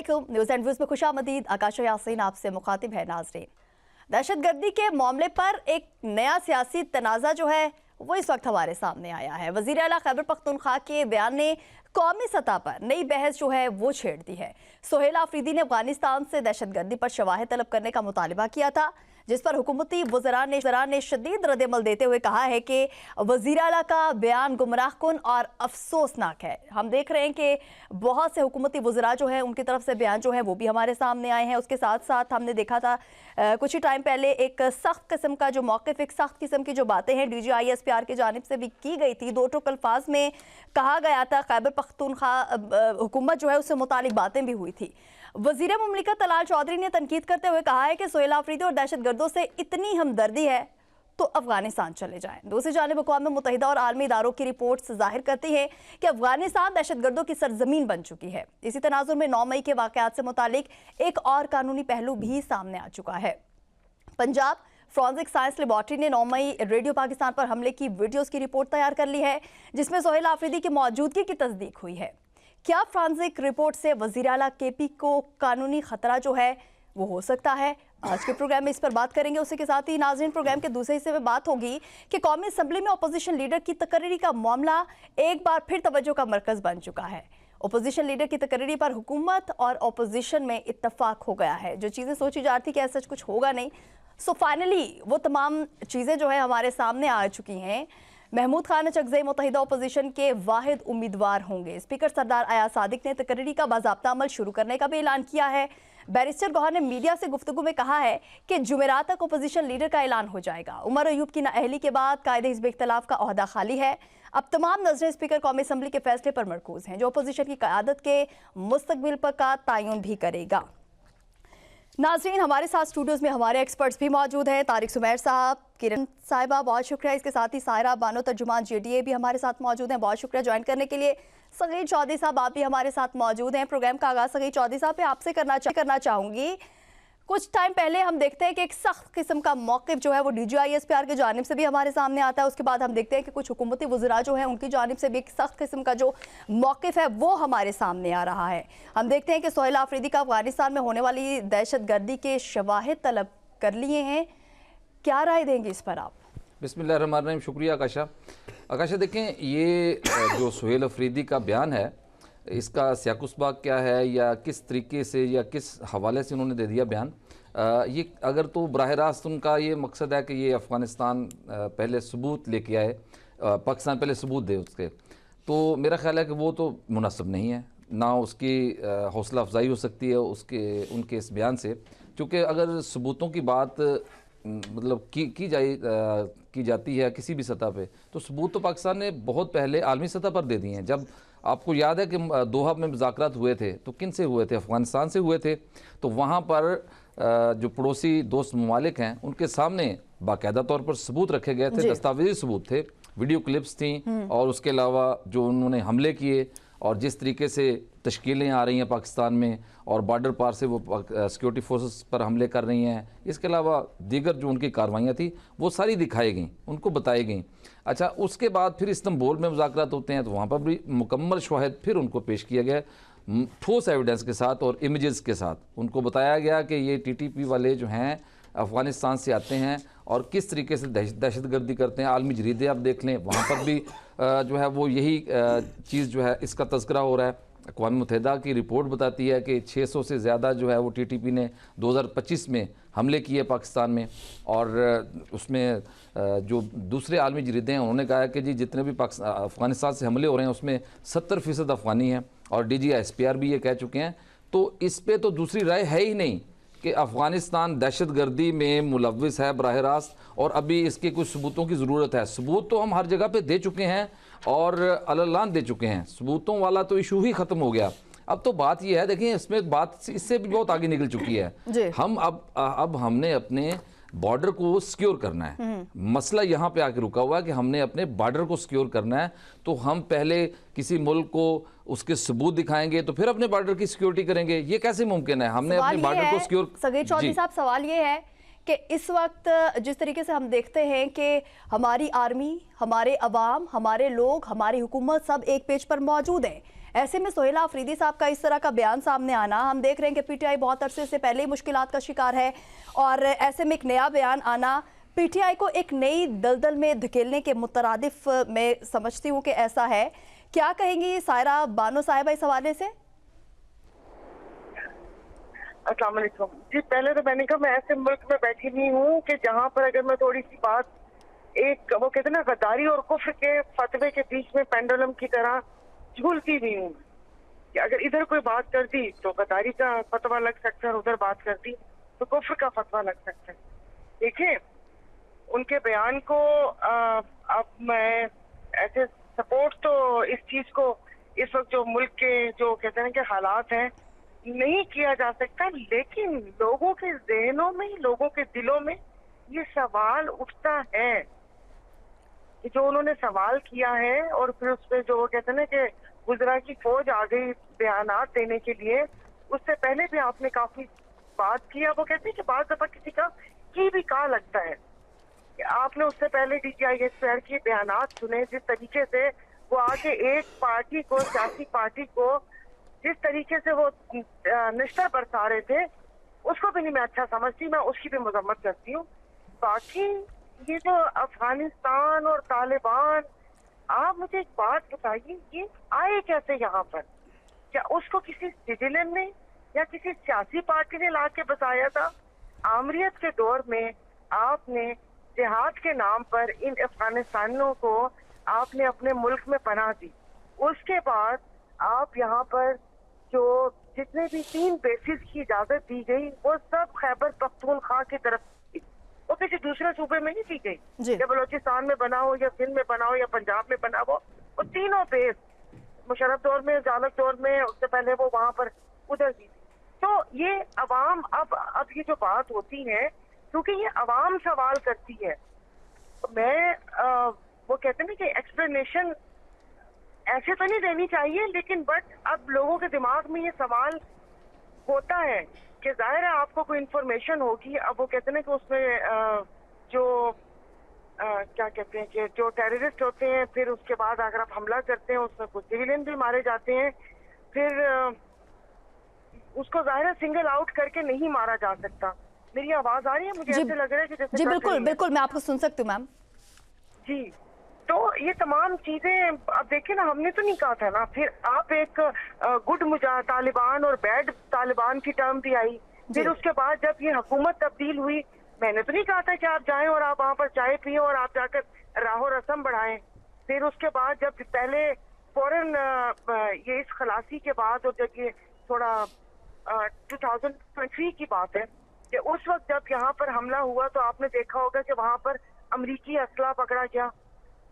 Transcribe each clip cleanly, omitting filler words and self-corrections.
अस्सलामुअलैकुम। News and views में खुशामदीद। आकाशा यासीन आपसे मुखातिब है। नाज़रीन, दहशतगर्दी के मामले पर एक नया सियासी तनाज़ा जो है वो इस वक्त हमारे सामने आया है। वज़ीर आला खैबर पख्तूनख्वा के बयान ने कौमी सतह पर नई बहस जो है वो छेड़ दी है। सोहेल आफरीदी ने अफगानिस्तान से दहशतगर्दी पर शवाहिद तलब करने का मुतालिबा किया था, जिस पर हुकूमती वज़रा ने शदीद रद्दअमल देते हुए कहा है कि वज़ीर आला का बयान गुमराहकुन और अफसोसनाक है। हम देख रहे हैं कि बहुत से हुकूमती वज़रा जो है उनकी तरफ से बयान जो है वो भी हमारे सामने आए हैं। उसके साथ साथ हमने देखा था कुछ ही टाइम पहले एक सख्त किस्म का जो मौक़िफ़, एक सख्त किस्म की जो बातें हैं DGISPR की जानिब से भी की गई थी। दो टोक अल्फाज में कहा गया था, खैबर पख्तूनख्वा हुकूमत जो है उससे मुतालिक बातें भी हुई थी। वज़ीर मुमलिकत तलाल चौधरी ने तनकीद करते हुए कहा है कि सोहेल आफरीदी और दहशतगर्दों से इतनी हमदर्दी है तो अफगानिस्तान चले जाएं। दूसरी जानिब अक़वाम मुत्तहिदा और आलमी इदारों की रिपोर्ट्स जाहिर करती है कि अफगानिस्तान दहशतगर्दों की सरजमीन बन चुकी है। इसी तनाजुर में 9 मई के वाक़यात से मुतालिक एक और कानूनी पहलू भी सामने आ चुका है। पंजाब फॉरेंसिक साइंस लेबॉर्ट्री ने 9 मई रेडियो पाकिस्तान पर हमले की वीडियोज़ की रिपोर्ट तैयार कर ली है, जिसमें सोहेल आफरीदी की मौजूदगी की तस्दीक हुई है। क्या फॉरेंसिक रिपोर्ट से वज़ीर आला KP को कानूनी खतरा जो है वो हो सकता है? आज के प्रोग्राम में इस पर बात करेंगे। उसी के साथ ही नाज़रीन, प्रोग्राम के दूसरे हिस्से में बात होगी कि कौमी असम्बली में अपोजिशन लीडर की तकरीरी का मामला एक बार फिर तवज्जो का मरकज़ बन चुका है। अपोजिशन लीडर की तकरीरी पर हुकूमत और अपोजिशन में इत्तफाक हो गया है। जो चीज़ें सोची जा रही थी कि ऐसा कुछ होगा नहीं, सो फाइनली वो तमाम चीज़ें जो है हमारे सामने आ चुकी हैं। महमूद खान चकज़ई मुत्तहिदा अपोजिशन के वाहिद उम्मीदवार होंगे। स्पीकर सरदार अयाज सादिक ने तकरीरी का बाज़ाब्ता अमल शुरू करने का भी ऐलान किया है। बैरिस्टर गौहर ने मीडिया से गुफ्तगू में कहा है कि जुमेरात तक अपोजिशन लीडर का ऐलान हो जाएगा। उमर अयूब की नाअहली के बाद कायदे हिज़्ब इख्तिलाफ का ओहदा खाली है। अब तमाम नजरें स्पीकर कौमी असम्बली के फैसले पर मरकूज हैं, जो अपोजिशन की क़यादत के मुस्तकबिल पर का तयन भी करेगा। नाज़रीन, हमारे साथ स्टूडियोज़ में हमारे एक्सपर्ट्स भी मौजूद हैं। तारिक सुमैर साहब, किरण साहिबा, बहुत शुक्रिया। इसके साथ ही सायरा बानो तर्जुमान JDA भी हमारे साथ मौजूद हैं, बहुत शुक्रिया ज्वाइन करने के लिए। सगीर चौधरी साहब, आप भी हमारे साथ मौजूद हैं। प्रोग्राम का आगाज़ सगीर चौधरी साहब पे आपसे करना चाहूँगी। कुछ टाइम पहले हम देखते हैं कि एक सख्त किस्म का मौक़िफ़ जो है वो DGISPR की जानिब से भी हमारे सामने आता है। उसके बाद हम देखते हैं कि कुछ हुकूमती वज़रा जो हैं उनकी जानिब से भी एक सख्त किस्म का जो मौक़िफ़ है वो हमारे सामने आ रहा है। हम देखते हैं कि सोहेल आफरीदी का अफगानिस्तान में होने वाली दहशतगर्दी के शवाहिद तलब कर लिए हैं। क्या राय देंगे इस पर आप? बिस्मिल्लाहिर्रहमानिर्रहीम। शुक्रिया आकाशा। देखें, ये जो सोहेल आफरीदी का बयान है, इसका सियाकुस्बाग क्या है या किस तरीके से या किस हवाले से उन्होंने दे दिया बयान, ये अगर तो बराह रास्त उनका ये मकसद है कि ये अफ़गानिस्तान पहले सबूत लेके आए, पाकिस्तान पहले सबूत दे उसके, तो मेरा ख़्याल है कि वो तो मुनासिब नहीं है। ना उसकी हौसला अफजाई हो सकती है उनके इस बयान से, क्योंकि अगर सबूतों की बात मतलब की जाती है किसी भी सतह पे, तो सबूत तो पाकिस्तान ने बहुत पहले आलमी सतह पर दे दिए हैं। जब आपको याद है कि दोहा में मुज़ाकरात हुए थे तो किन से हुए थे? अफ़गानिस्तान से हुए थे। तो वहाँ पर जो पड़ोसी दोस्त ममालिक हैं उनके सामने बाकायदा तौर पर सबूत रखे गए थे, दस्तावेजी सबूत थे, वीडियो क्लिप्स थी, और उसके अलावा जो उन्होंने हमले किए और जिस तरीके से तश्कीलें आ रही हैं पाकिस्तान में और बॉर्डर पार से वो सिक्योरिटी फोर्सेस पर हमले कर रही हैं, इसके अलावा दीगर जो उनकी कार्रवाइयाँ थी वो सारी दिखाई गई, उनको बताई गई। अच्छा, उसके बाद फिर इस्तांबुल में मुज़ाकरात होते हैं तो वहाँ पर भी मुकम्मल शवाहिद फिर उनको पेश किया गया, ठोस एविडेंस के साथ और इमेजेस के साथ उनको बताया गया कि ये TTP वाले जो हैं अफ़गानिस्तान से आते हैं और किस तरीके से दहशतगर्दी करते हैं। आलमी जरीदे आप देख लें, वहाँ पर भी जो है वो यही चीज़ जो है इसका तज़किरा हो रहा है। अक़वाम मुत्तहिदा की रिपोर्ट बताती है कि 600 से ज़्यादा जो है वो TTP ने 2025 में हमले किए पाकिस्तान में, और उसमें जो दूसरे आलमी जरीदे हैं उन्होंने कहा है कि जी जितने भी अफ़गानिस्तान से हमले हो रहे हैं उसमें 70% अफ़गानी हैं, और DGISPR भी ये कह चुके हैं। तो इस पर तो दूसरी राय है ही नहीं कि अफ़गानिस्तान दहशतगर्दी में मुलव्विस है बराह रास्त, और अभी इसके कुछ सबूतों की ज़रूरत है। सबूत तो हम हर जगह पे दे चुके हैं और अल्लाह दे चुके हैं, सबूतों वाला तो इशू ही ख़त्म हो गया। अब तो बात यह है, देखिए इसमें बात इससे भी बहुत आगे निकल चुकी है। हम अब हमने अपने बॉर्डर को सिक्योर करना है। मसला यहाँ पे आके रुका हुआ है कि हमने अपने बॉर्डर को सिक्योर करना है, तो हम पहले किसी मुल्क को उसके सबूत दिखाएंगे तो फिर अपने बॉर्डर की सिक्योरिटी करेंगे। ये कैसे मुमकिन है? हमने अपने बॉर्डर को सिक्योर। सगीर चौधरी साहब, सवाल ये है कि इस वक्त जिस तरीके से हम देखते हैं कि हमारी आर्मी, हमारे अवाम, हमारे लोग, हमारी हुकूमत सब एक पेज पर मौजूद है, ऐसे में सोहेला अफरीदी साहब का इस तरह का बयान सामने आना, हम देख रहे हैं कि पीटीआई बहुत अरसे से पहले ही मुश्किलात का शिकार है और ऐसे में एक नया बयान आना पीटीआई को एक नई दलदल में धकेलने के मुतरादिफ मैं समझती हूँ कि ऐसा है। क्या कहेंगी सायरा बानो साहिबा इस हवाले से? अस्सलाम वालेकुम जी। पहले तो मैंने कहा मैं ऐसे मुल्क में बैठी नहीं हूँ कि जहाँ पर अगर मैं थोड़ी सी बात एक वो कहते हैं ना गद्दारी और कुफ्र के फतवे के बीच में पेंडुलम की तरह झूलती हुई हूँ कि अगर इधर कोई बात कर दी तो गद्दारी का फतवा लग सकता है, उधर बात कर दी तो कुफ्र का फतवा लग सकता है। देखिए उनके बयान को अब मैं ऐसे सपोर्ट तो इस चीज को इस वक्त जो मुल्क के जो कहते हैं कि हालात हैं नहीं किया जा सकता, लेकिन लोगों के जहनों में, लोगों के दिलों में ये सवाल उठता है कि जो उन्होंने सवाल किया है और फिर उस पर जो वो कहते हैं ना कि गुजरा की फौज आ गई बयानात देने के लिए, उससे पहले भी आपने काफी बात किया। वो कहते हैं कि बात दफा किसी का की भी कहा लगता है कि आपने उससे पहले DGIS के बयानात सुने, जिस तरीके से वो आके एक पार्टी को, सियासी पार्टी को जिस तरीके से वो निश्ता बरसा रहे थे, उसको भी नहीं मैं अच्छा समझती, मैं उसकी भी मजम्मत करती हूँ। बाकी ये जो अफगानिस्तान और तालिबान, आप मुझे एक बात बताइए, ये आए कैसे यहाँ पर? क्या उसको किसी सिविलियन ने या किसी सियासी पार्टी ने ला के बसाया था? आमरीत के दौर में आपने जिहाद के नाम पर इन अफगानिस्तानियों को आपने अपने मुल्क में पनाह दी। उसके बाद आप यहाँ पर जो जितने भी 3 बेसिस की इजाजत दी गई वो सब खैबर पख्तूनख्वा की तरफ थी, वो किसी दूसरे सूबे में नहीं दी गई। या बलोचिस्तान में बना हो या सिंध में बना हो या पंजाब में बना हो, वो तीनों बेस मुशर्रफ दौर में, जालक दौर में, उससे पहले वो वहां पर उधर दी। तो ये अवाम अब ये जो बात होती है, क्योंकि ये अवाम सवाल करती है, तो मैं वो कहते हैं ना कि एक्सप्लेनेशन ऐसे तो नहीं देनी चाहिए, लेकिन बट अब लोगों के दिमाग में ये सवाल होता है कि जाहिर है आपको कोई इंफॉर्मेशन होगी। अब वो कहते हैं ना कि उसमें जो क्या कहते हैं कि जो टेररिस्ट होते हैं, फिर उसके बाद अगर आप हमला करते हैं उसमें कुछ सिविलियन भी मारे जाते हैं, फिर उसको जाहिर है सिंगल आउट करके नहीं मारा जा सकता। मेरी आवाज आ रही है? मुझे ऐसे लग रहा है कि जैसे जी बिल्कुल बिल्कुल, मैं आपको सुन सकती हूँ मैम जी। तो ये तमाम चीजें अब देखिए ना, हमने तो नहीं कहा था ना, फिर आप एक गुड तालिबान और बैड तालिबान की टर्म भी आई। फिर उसके बाद जब ये हुकूमत तब्दील हुई, मैंने तो नहीं कहा था कि आप जाएं और आप वहां पर चाय पिए और आप जाकर राहो रस्म बढ़ाएं। फिर उसके बाद जब पहले फौरन ये इस खलासी के बाद और जब ये थोड़ा 2023 की बात है कि उस वक्त जब यहाँ पर हमला हुआ तो आपने देखा होगा कि वहां पर अमरीकी असला पकड़ा गया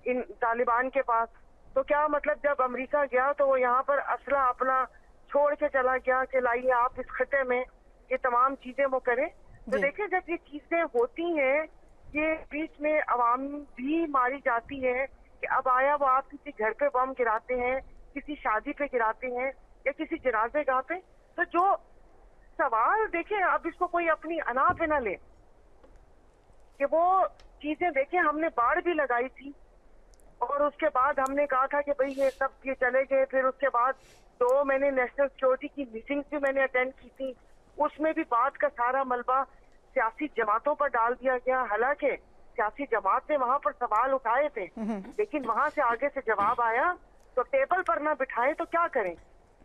इन तालिबान के पास। तो क्या मतलब, जब अमेरिका गया तो वो यहाँ पर असला अपना छोड़ के चला गया कि लाइए आप इस खत्ते में ये तमाम चीजें वो करें। तो देखिए जब ये चीजें होती हैं, ये बीच में अवाम भी मारी जाती है कि अब आया वो आप किसी घर पे बम गिराते हैं, किसी शादी पे गिराते हैं या किसी जनाजे गाह पे। तो जो सवाल देखिए, अब इसको कोई अपनी अना पे ना ले कि वो चीजें देखिए, हमने बाढ़ भी लगाई थी और उसके बाद हमने कहा था कि भाई ये सब ये चले गए। फिर उसके बाद 2 मैंने नेशनल सिक्योरिटी की मीटिंग्स भी मैंने अटेंड की थी, उसमें भी बात का सारा मलबा सियासी जमातों पर डाल दिया गया। हालांकि सियासी जमात ने वहां पर सवाल उठाए थे, लेकिन वहां से आगे से जवाब आया तो टेबल पर ना बिठाए तो क्या करें?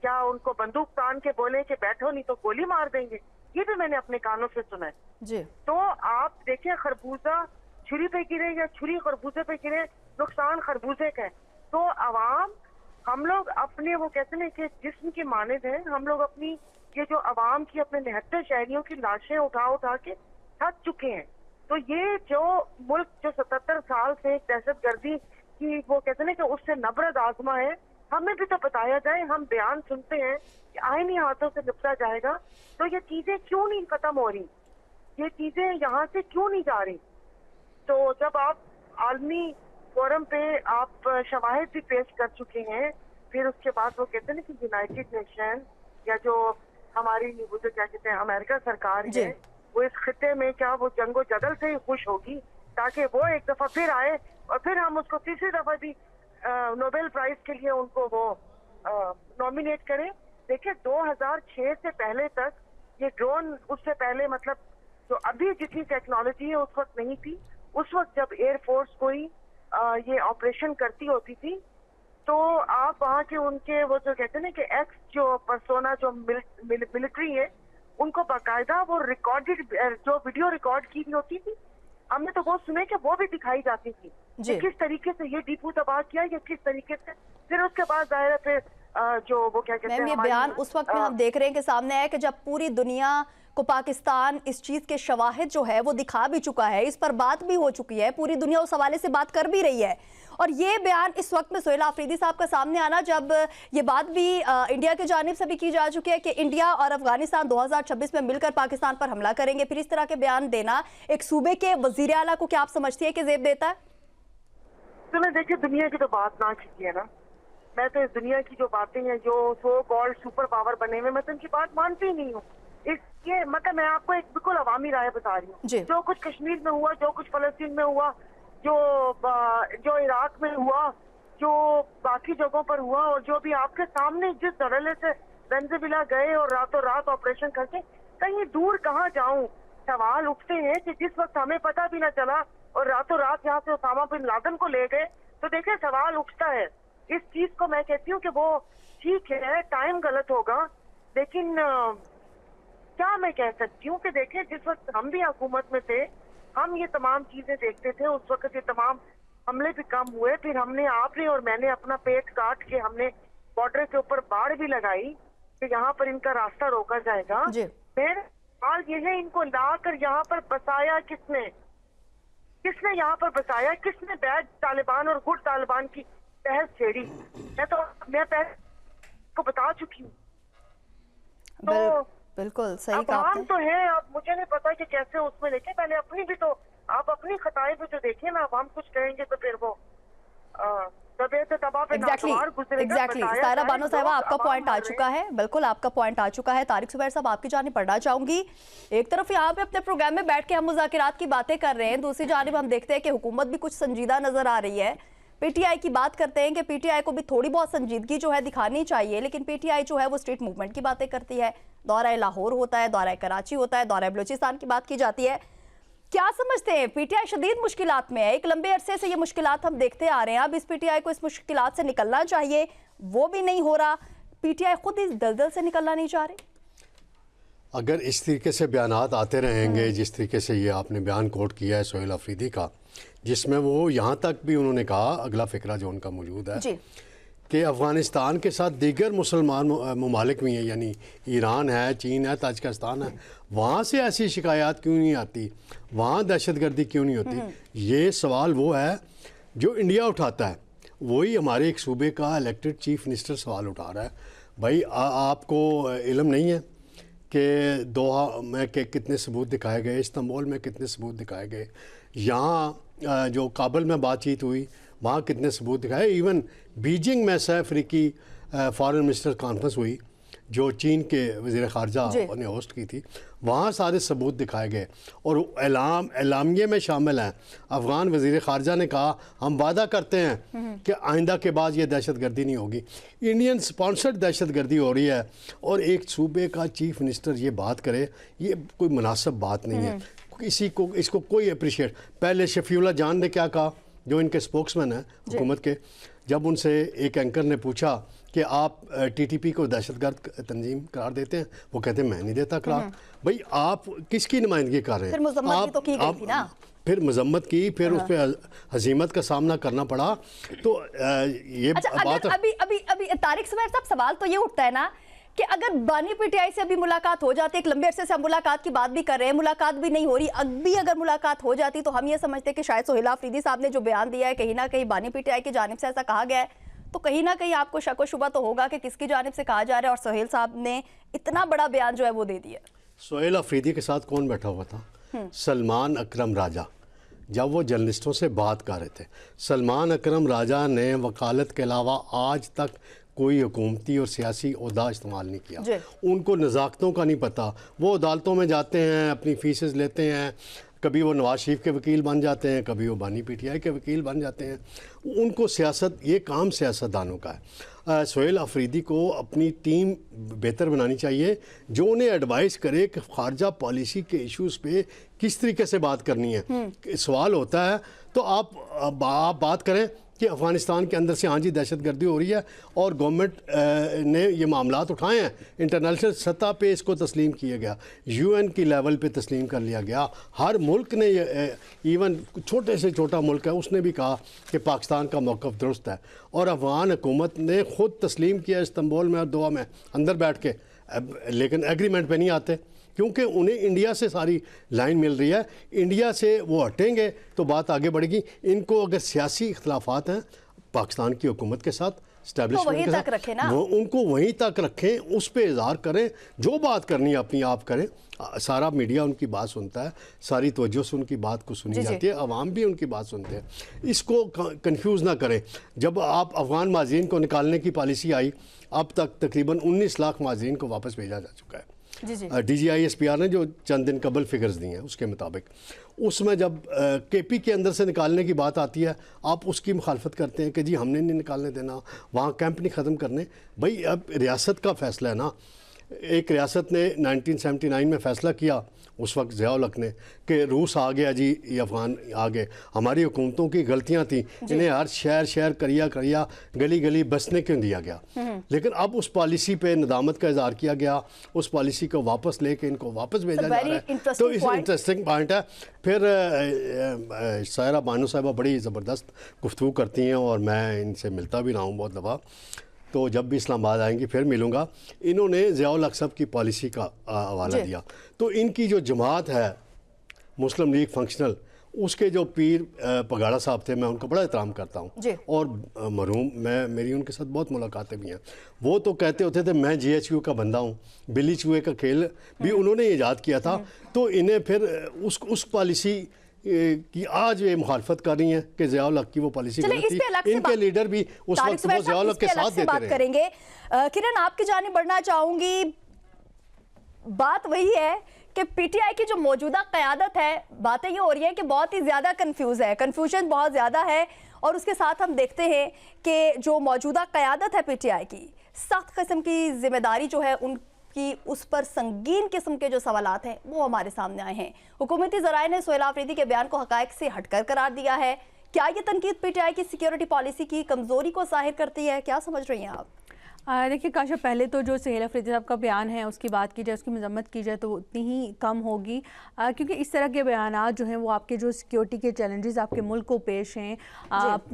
क्या उनको बंदूक तान के बोले कि बैठो नहीं तो गोली मार देंगे? ये भी मैंने अपने कानों से सुना है जी। तो आप देखिए, खरबूजा छुरी पे गिरे या छुरी खरबूजे पे गिरे, नुकसान खरबूजे का है। तो अवाम, हम लोग अपने वो कहते हैं कि जिस्म की मानद है, हम लोग अपनी ये जो अवाम की अपने 79 शहरियों की लाशें उठा उठा के थक चुके हैं। तो ये जो मुल्क जो 77 साल से दहशतगर्दी की वो कहते हैं कि उससे नबरद आजमा है, हमें भी तो बताया जाए। हम बयान सुनते हैं कि आईनी हाथों से निपटा जाएगा, तो ये चीजें क्यों नहीं खत्म हो रही? ये चीजें यहाँ से क्यों नहीं जा रही? तो जब आप आलमी फोरम पे आप शवाहिद भी पेश कर चुके हैं, फिर उसके बाद वो कहते हैं ना कि यूनाइटेड नेशन या जो हमारी वो जो क्या कहते हैं अमेरिका सरकार है, वो इस खिते में क्या वो जंगो जदल से ही खुश होगी ताकि वो एक दफा फिर आए और फिर हम उसको तीसरी दफा भी नोबेल प्राइज के लिए उनको वो नॉमिनेट करें। देखिए 2006 से पहले तक ये ड्रोन, उससे पहले मतलब जो अभी जितनी टेक्नोलॉजी है उस वक्त नहीं थी। उस वक्त जब एयरफोर्स कोई ये ऑपरेशन करती होती थी तो आप वहाँ के उनके वो जो कहते हैं ना कि एक्स जो पर्सोना जो मिलिट्री है उनको बाकायदा वो रिकॉर्डेड जो वीडियो रिकॉर्ड की होती थी, हमने तो वो सुने कि वो भी दिखाई जाती थी कि किस तरीके से ये डीपू तबाह किया या किस तरीके से। फिर उसके बाद जाहिर है फिर जो वो क्या कहते हैं, ये बयान उस वक्त में हम देख रहे हैं कि सामने आया कि जब पूरी दुनिया को पाकिस्तान इस चीज के शवाहिद जो है वो दिखा भी चुका है, इस पर बात भी हो चुकी है, पूरी दुनिया उस हवाले से बात कर भी रही है। और ये बयान इस वक्त में सोहेल आफरीदी साहब का सामने आना, जब ये बात भी इंडिया की जानिब से भी की जा चुकी है कि इंडिया और अफगानिस्तान 2026 में मिलकर पाकिस्तान पर हमला करेंगे, फिर इस तरह के बयान देना एक सूबे के वजीर आला को क्या आप समझती है कि जेब देता है? तो मैं देखिए दुनिया की तो बात ना कीजिए ना, मैं तो इस दुनिया की जो बातें हैं जो सो कॉल्ड सुपर पावर बने हुए, मैं तो इनकी बात मानती ही नहीं हूँ। इसलिए मतलब मैं आपको एक बिल्कुल अवामी राय बता रही हूँ। जो कुछ कश्मीर में हुआ, जो कुछ फलस्तीन में हुआ, जो इराक में हुआ, जो बाकी जगहों पर हुआ, और जो भी आपके सामने जिस धड़ल्ले से वेनेजुएला गए और रातों रात ऑपरेशन करके, कहीं दूर कहाँ जाऊं, सवाल उठते हैं कि जिस वक्त हमें पता भी ना चला और रातों रात यहाँ से उसामा बिन लादेन को ले गए, तो देखिए सवाल उठता है। इस चीज को मैं कहती हूँ कि वो ठीक है, टाइम गलत होगा, लेकिन क्या मैं कह सकती हूँ कि देखिए जिस वक्त हम भी हुकूमत में थे, हम ये तमाम चीजें देखते थे, उस वक्त ये तमाम हमले भी कम हुए। फिर हमने, आपने और मैंने अपना पेट काट के हमने बॉर्डर के ऊपर बाड़ भी लगाई कि यहाँ पर इनका रास्ता रोका जाएगा। फिर सवाल ये है, इनको लाकर यहाँ पर बसाया किसने? किसने यहाँ पर बसाया? किसने बैड तालिबान और गुड तालिबान की बहस छेड़ी? मैं पहले को बता चुकी हूँ। तो बिल्कुल सही कहा आपने। तो है, अब मुझे नहीं पता कि कैसे उसमें लेके, पहले अपनी भी तो आप अपनी खताएं भी तो देखिए ना। अब हम कुछ कहेंगे तो फिर वो एग्जैक्टली सायरा बानो साहिबा, आपका पॉइंट आ चुका है, बिल्कुल आपका पॉइंट आ चुका है। तारिक जुबैर साहब, आपकी जानिब पढ़ना चाहूंगी। एक तरफ यहाँ पे अपने प्रोग्राम में बैठ के हम मुज़ाकिरात की बातें कर रहे हैं, दूसरी जानिब हम देखते हैं कि हुकूमत भी कुछ संजीदा नजर आ रही है। पीटीआई की बात करते हैं कि पीटीआई को भी थोड़ी बहुत संजीदगी जो है दिखानी चाहिए, लेकिन पीटीआई जो है वो स्ट्रीट मूवमेंट की बातें करती है। दौरा लाहौर होता है, दौरा कराची होता है, दौरा बलूचिस्तान की बात की जाती है। क्या समझते हैं? पीटीआई शदीद मुश्किलात में है, एक लंबे अरसे से ये मुश्किलात हम देखते आ रहे हैं। अब इस पीटीआई को इस मुश्किलात से निकलना चाहिए, वो भी नहीं हो रहा। पीटीआई खुद इस दलदल से निकलना नहीं चाह रही। अगर इस तरीके से बयानात आते रहेंगे, जिस तरीके से ये आपने बयान कोट किया है सोहेल अफरीदी का, जिसमें वो यहाँ तक भी उन्होंने कहा, अगला फिक्रा जो उनका मौजूद है कि अफ़गानिस्तान के साथ दीगर मुसलमान ममालिक भी हैं, यानी ईरान है, चीन है, ताजिकिस्तान है, वहाँ से ऐसी शिकायत क्यों नहीं आती, वहाँ दहशतगर्दी क्यों नहीं होती? ये सवाल वो है जो इंडिया उठाता है, वही हमारे एक सूबे का इलेक्टेड चीफ मिनिस्टर सवाल उठा रहा है। भाई आपको इल्म नहीं है कि दोहा में के कितने सबूत दिखाए गए, इस्तांबुल में कितने सबूत दिखाए गए, यहाँ जो काबुल में बातचीत हुई वहाँ कितने सबूत दिखाए, इवन बीजिंग में सह अफ्रीकी फॉरेन मिनिस्टर कॉन्फ्रेंस हुई जो चीन के वज़ीर ख़ारजा ने होस्ट की थी, वहाँ सारे सबूत दिखाए गए और एलामिये में शामिल हैं। अफ़गान वज़ीर ख़ारजा ने कहा हम वादा करते हैं कि आइंदा के बाद ये दहशतगर्दी नहीं होगी। इंडियन स्पॉन्सर्ड दहशतगर्दी हो रही है और एक सूबे का चीफ मिनिस्टर ये बात करे, ये कोई मुनासिब बात नहीं है। इसको कोई अप्रिशिएट। पहले शफीउल्लाह जान ने क्या कहा, जो इनके स्पोक्समैन हैं हुकूमत के, जब उनसे एक एंकर ने पूछा कि आप टीटीपी को दहशतगर्द तंजीम करार देते हैं, वो कहते हैं मैं नहीं देता करार। भाई आप किसकी नुमाइंदगी कर रहे हैं? फिर मजम्मत की, फिर उस पर हजीमत का सामना करना पड़ा। तो ये बात अभी तारिक जुबैर साहब, सवाल तो ये उठता है ना कि अगर बानी पीटीआई से अभी मुलाकात हो जाती है, एक लंबे अरसे से हम मुलाकात की बात भी कर रहे हैं, मुलाकात भी नहीं हो रही, अभी अगर मुलाकात हो जाती तो हम ये समझते हैं कि शायद सोहेल अफरीदी साहब ने जो बयान दिया है, कहीं ना कहीं बानी पीटीआई की जानिब से ऐसा कहा गया है, तो कहीं ना कहीं आपको शक व शुबा तो होगा कि किसकी जानिब से कहा जा रहा है। और सोहेल साहब ने इतना बड़ा बयान जो है वो दे दिया। सोहेल अफरीदी के साथ कौन बैठा हुआ था? सलमान अकरम राजा। जब वो जर्नलिस्टों से बात कर रहे थे, सलमान अकरम राजा ने वकालत के अलावा आज तक कोई हुकूमती और सियासी ओहदा इस्तेमाल नहीं किया। उनको नज़ाकतों का नहीं पता। वो अदालतों में जाते हैं, अपनी फीसेस लेते हैं, कभी वो नवाज शरीफ के वकील बन जाते हैं, कभी वो बानी पीटीआई के वकील बन जाते हैं। उनको सियासत, ये काम सियासतदानों का है। सोहेल अफरीदी को अपनी टीम बेहतर बनानी चाहिए, जो उन्हें एडवाइस करे कि खारजा पॉलिसी के इश्यूज़ पे किस तरीके से बात करनी है। सवाल होता है तो आप बात करें कि अफ़गानिस्तान के अंदर से हाँ जी दहशतगर्दी हो रही है और गवर्नमेंट ने ये मामलात उठाए हैं, इंटरनेशनल सतह पे इसको तस्लीम किया गया, UN की लेवल पे तस्लीम कर लिया गया। हर मुल्क ने इवन छोटे से छोटा मुल्क है उसने भी कहा कि पाकिस्तान का मौक़िफ़ दुरुस्त है, और अफ़गान हुकूमत ने ख़ुद तस्लीम किया इस्तांबुल में और दोहा में अंदर बैठ के, लेकिन एग्रीमेंट पे नहीं आते क्योंकि उन्हें इंडिया से सारी लाइन मिल रही है। इंडिया से वो हटेंगे तो बात आगे बढ़ेगी। इनको अगर सियासी इख्तलाफात हैं पाकिस्तान की हुकूमत के साथ, स्टैब्लिशमेंट के साथ, वो उनको वहीं तक रखें, उस पर इज़हार करें, जो बात करनी है अपनी आप करें। सारा मीडिया उनकी बात सुनता है, सारी तवज्जो से उनकी बात को सुनी जाती है, अवाम भी उनकी बात सुनते हैं। इसको कंफ्यूज ना करें। जब आप अफ़गान माज़रीन को निकालने की पॉलिसी आई, अब तक तकरीबन 19 लाख माज़रीन को वापस भेजा जा चुका है। DGISPR ने जो चंद दिन कबल फिगर्स दी हैं उसके मुताबिक, उसमें जब KP के अंदर से निकालने की बात आती है, आप उसकी मुखालफत करते हैं कि जी हमने नहीं निकालने देना, वहाँ कैंप नहीं ख़त्म करने। भाई अब रियासत का फ़ैसला है ना। एक रियासत ने 1979 में फ़ैसला किया उस वक्त ज़िया उल हक ने कि रूस आ गया जी, ये अफ़गान आ गए, हमारी हुकूमतों की गलतियां थी, इन्हें हर शहर करिया गली गली बसने क्यों दिया गया। लेकिन अब उस पॉलिसी पे नदामत का इज़हार किया गया, उस पॉलिसी को वापस लेके इनको वापस भेजा जा रहा है। तो इस इंटरेस्टिंग पॉइंट है। फिर सायरा बानो साहिबा बड़ी ज़बरदस्त गुफ्तगू करती हैं और मैं इनसे मिलता भी रहा हूँ बहुत दफ़ा, तो जब भी इस्लामाबाद आएंगी फिर मिलूँगा। इन्होंने ज़िया उल हक साहब की पॉलिसी का हवाला दिया, तो इनकी जो जमात है मुस्लिम लीग फंक्शनल, उसके जो पीर पगाड़ा साहब थे, मैं उनका बड़ा एहतराम करता हूँ और मरहूम, मेरी उनके साथ बहुत मुलाकातें भी हैं। वो तो कहते होते थे मैं GHQ का बंदा हूँ, बिल्ली चूहे का खेल भी उन्होंने ईजाद किया था। तो इन्हें फिर उस पॉलिसी कि आज ये मुखालफत कर रही हैं कि ज़िया उल हक की वो पॉलिसी गलत थी। इनके लीडर भी उस वक्त वो ज़िया उल हक के साथ देते रहे। करेंगे किरण, आपकी जानिब बढ़ना चाहूंगी। बात वही है कि PTI की जो मौजूदा क़यादत है, बातें ये हो रही हैं कि बहुत ही ज़्यादा कन्फ्यूजन बहुत ज़्यादा है, और उसके साथ हम देखते हैं कि जो मौजूदा क़यादत है PTI की, सख्त किस्म की जिम्मेदारी जो है उनकी, उस पर संगीन किस्म के जो सवालात हैं वो हमारे सामने आए हैं। हुकूमती ज़राए ने सोहेल अफरीदी के बयान को हक़ाइक़ से हटकर करार दिया है। क्या ये तनकीद PTI की सिक्योरिटी पॉलिसी की कमज़ोरी को ज़ाहिर करती है? क्या समझ रही हैं आप? देखिए काशा, पहले तो जो सोहेल अफरीदी साहब का बयान है उसकी बात की जाए, उसकी मजम्मत की जाए तो उतनी ही कम होगी, क्योंकि इस तरह के बयानात जो हैं वो आपके जो सिक्योरिटी के चैलेंजेस आपके मुल्क को पेश हैं,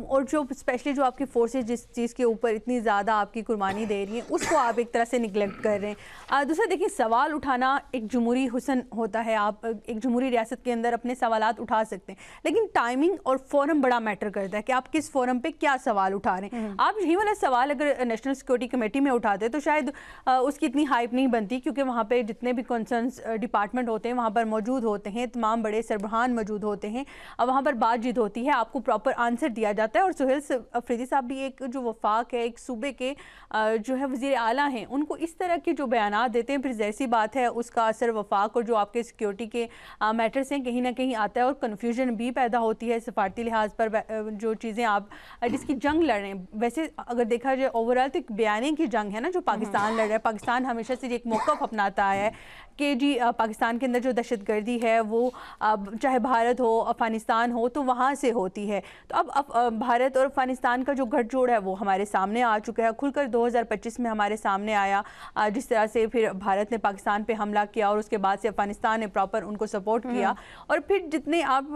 और जो स्पेशली जो आपकी फोर्सेस जिस चीज़ के ऊपर इतनी ज़्यादा आपकी कुर्बानी दे रही हैं उसको आप एक तरह से निगलेक्ट कर रहे हैं। दूसरा देखिए, सवाल उठाना एक जमहूरी हुसन होता है, आप एक जमहूरी रियासत के अंदर अपने सवालात उठा सकते हैं, लेकिन टाइमिंग और फोरम बड़ा मैटर करता है कि आप किस फोरम पर क्या सवाल उठा रहे हैं। आप यही वाला सवाल अगर नेशनल सिक्योरिटी कमेटी में उठाते तो शायद उसकी इतनी हाइप नहीं बनती, क्योंकि वहाँ पे जितने भी कंसर्न्स डिपार्टमेंट होते हैं वहाँ पर मौजूद होते हैं, तमाम बड़े सरबराहान मौजूद होते हैं, वहाँ पर बातचीत होती है, आपको प्रॉपर आंसर दिया जाता है। और सोहेल अफरीदी साहब भी एक जो वफाक है, एक सूबे के जो है वज़ीर आला हैं, उनको इस तरह के जो बयानात देते हैं, फिर जैसी बात है उसका असर वफाक और जो आपके सिक्योरिटी के मैटर्स हैं कहीं ना कहीं आता है, और कन्फ्यूजन भी पैदा होती है सफारती लिहाज पर। जो चीज़ें आप जिसकी जंग लड़ रहे हैं, वैसे अगर देखा जाए ओवरऑल तो एक बयाने की जंग है ना जो पाकिस्तान लड़ रहा है। पाकिस्तान हमेशा से एक मौक़िफ़ अपनाता है कि जी पाकिस्तान के अंदर जो दहशतगर्दी है वो चाहे भारत हो, अफ़गानिस्तान हो, तो वहाँ से होती है। तो अब भारत और अफ़गानिस्तान का जो गठजोड़ है वो हमारे सामने आ चुका है, खुलकर 2025 में हमारे सामने आया, जिस तरह से फिर भारत ने पाकिस्तान पे हमला किया और उसके बाद से अफ़गानिस्तान ने प्रॉपर उनको सपोर्ट किया। और फिर जितने आप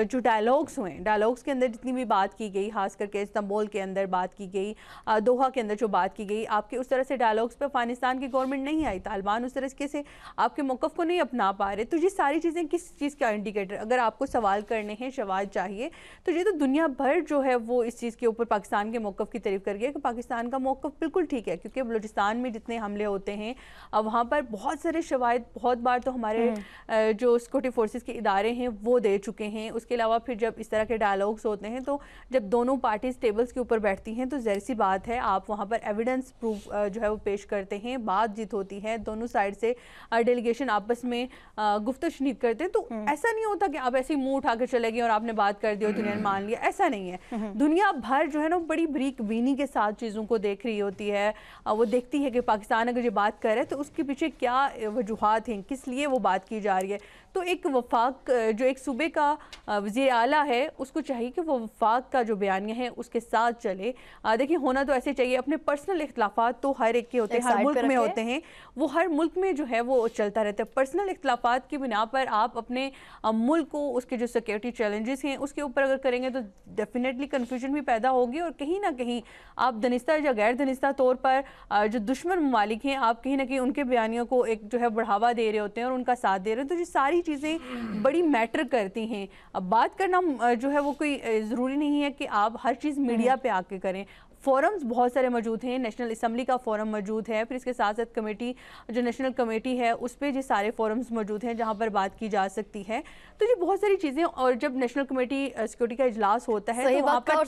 जो डायलॉग्स हुए, डायलॉग्स के अंदर जितनी भी बात की गई, खास करके इस्तांबुल के अंदर बात की गई, दोहा के अंदर जो बात की गई, आपके उस तरह से डायलॉग्स पे अफ़गानिस्तान की गवर्नमेंट नहीं आई, तालिबान उस तरह से आपके मौक़िफ़ को नहीं अपना पा रहे। तो ये सारी चीज़ें किस चीज़ का इंडिकेटर, अगर आपको सवाल करने हैं, शवाहद चाहिए, तो ये तो दुनिया भर जो है वो इस चीज़ के ऊपर पाकिस्तान के मौक़िफ़ की तारीफ़ कर गया कि पाकिस्तान का मौक़िफ़ बिल्कुल ठीक है, क्योंकि बलूचिस्तान में जितने हमले होते हैं वहाँ पर बहुत सारे शवाहद बहुत बार तो हमारे जो सिक्योरिटी फोर्सेस के इदारे हैं वो दे चुके हैं। उसके अलावा फिर जब इस तरह के डायलॉग्स होते हैं, तो जब दोनों पार्टीज टेबल्स के ऊपर बैठती हैं तो ज़ाहिर सी बात है आप वहाँ पर एविडेंस एविडेंस प्रूफ जो है वो पेश करते हैं, बातचीत होती है, दोनों साइड से डेलीगेशन आपस में गुफ्तगू शनीद करते हैं, तो ऐसा नहीं होता कि आप ऐसे ही मुंह उठा कर चले गए और आपने बात कर दी और दुनिया ने मान लिया, ऐसा नहीं है। दुनिया भर जो है ना बड़ी बरीक बीनी के साथ चीज़ों को देख रही होती है, वो देखती है कि पाकिस्तान अगर ये बात कर रहा है तो उसके पीछे क्या वजूहात हैं, किस लिए वो बात की जा रही है। तो एक वफाक जो एक सूबे का वज़ीर आला है उसको चाहिए कि वो वफाक का जो बयानिया है उसके साथ चले। देखिए होना तो ऐसे चाहिए, अपने पर्सनल इख्तलाफात तो हर एक के होते हैं, हर मुल्क में होते हैं, वो हर मुल्क में जो है वो चलता रहता है। पर्सनल इख्तलाफात की बिना पर आप अपने मुल्क को उसके जो सिक्योरिटी चैलेंजेस हैं उसके ऊपर अगर करेंगे तो डेफिनेटली कन्फ्यूजन भी पैदा होगी और कहीं ना कहीं आप दनिस्ता या गैर दनिस्ता तौर पर जो दुश्मन ममालिक हैं आप कहीं ना कहीं उनके बयानियों को एक जो है बढ़ावा दे रहे होते हैं और उनका साथ दे रहे हैं। तो ये सारी चीज़ें बड़ी मैटर करती हैं। अब बात करना जो है वो कोई ज़रूरी नहीं है कि आप हर चीज़ मीडिया पे आके करें। फोरम्स बहुत सारे मौजूद हैं, नेशनल असम्बली का फोरम मौजूद है, फिर इसके साथ साथ कमेटी जो नेशनल कमेटी है उस पर ये सारे फोरम्स मौजूद हैं जहां पर बात की जा सकती है। तो ये बहुत सारी चीज़ें, और जब नेशनल कमेटी सिक्योरिटी का इजलास होता है तो वहाँ पर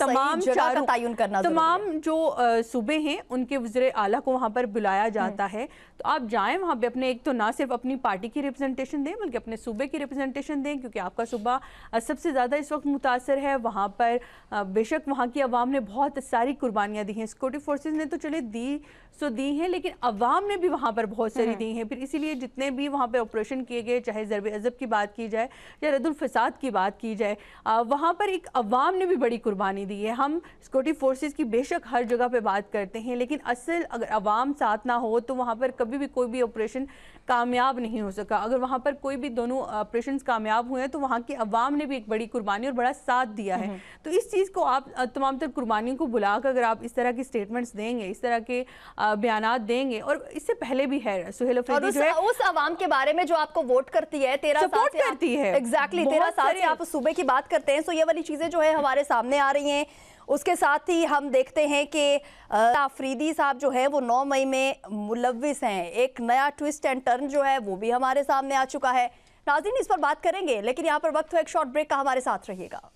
तमाम जो सूबे हैं उनके वज़ीर आला को वहाँ पर बुलाया जाता है। तो आप जाएँ वहाँ पर अपने एक तो ना सिर्फ अपनी पार्टी की रिप्रेजेंटेशन दें बल्कि अपने सूबे की रिप्रेजेंटेशन दें, क्योंकि आपका सूबा सबसे ज़्यादा इस वक्त मुतासर है। वहाँ पर बेशक वहाँ की आवाम ने बहुत सारी कुर्बानियाँ दी हैं, सिक्योरिटी फोर्सेस ने तो चले दी हैं, लेकिन अवाम ने भी वहाँ पर बहुत सारी दी हैं। फिर इसीलिए जितने भी वहाँ पर ऑपरेशन किए गए, चाहे ज़रबे अज़ब की बात की जाए या रद्दुल फसाद की बात की जाए, वहाँ पर एक अवाम ने भी बड़ी कुर्बानी दी है। हम सिक्योरिटी फोर्सेस की बेशक हर जगह पे बात करते हैं, लेकिन असल अगर अवाम साथ ना हो तो वहाँ पर कभी भी कोई भी ऑपरेशन कामयाब नहीं हो सका। अगर वहाँ पर कोई भी दोनों ऑपरेशन कामयाब हुए हैं तो वहाँ की अवाम ने भी एक बड़ी कुर्बानी और बड़ा साथ दिया है। तो इस चीज़ को आप तमाम तर कुर्बानियों को बुलाकर अगर आप इस तरह की स्टेटमेंट्स देंगे, इस तरह के बयानात देंगे, और इससे पहले भी है सुहेल अफरीदी जो है उस आवाम के बारे में जो आपको वोट करती है, 13 साल से करती है, एग्जैक्टली 13 साल से आप सूबे की बात करते हैं, तो ये वाली चीजें जो है हमारे सामने आ रही हैं। उसके साथ ही हम देखते हैं कि अफरीदी साहब जो है वो 9 मई में मुलव्विस हैं। एक नया ट्विस्ट एंड टर्न जो है वो भी हमारे सामने आ चुका है। नाज़रीन इस पर बात करेंगे, लेकिन यहाँ पर वक्त हो एक शॉर्ट ब्रेक का, हमारे साथ रहिएगा।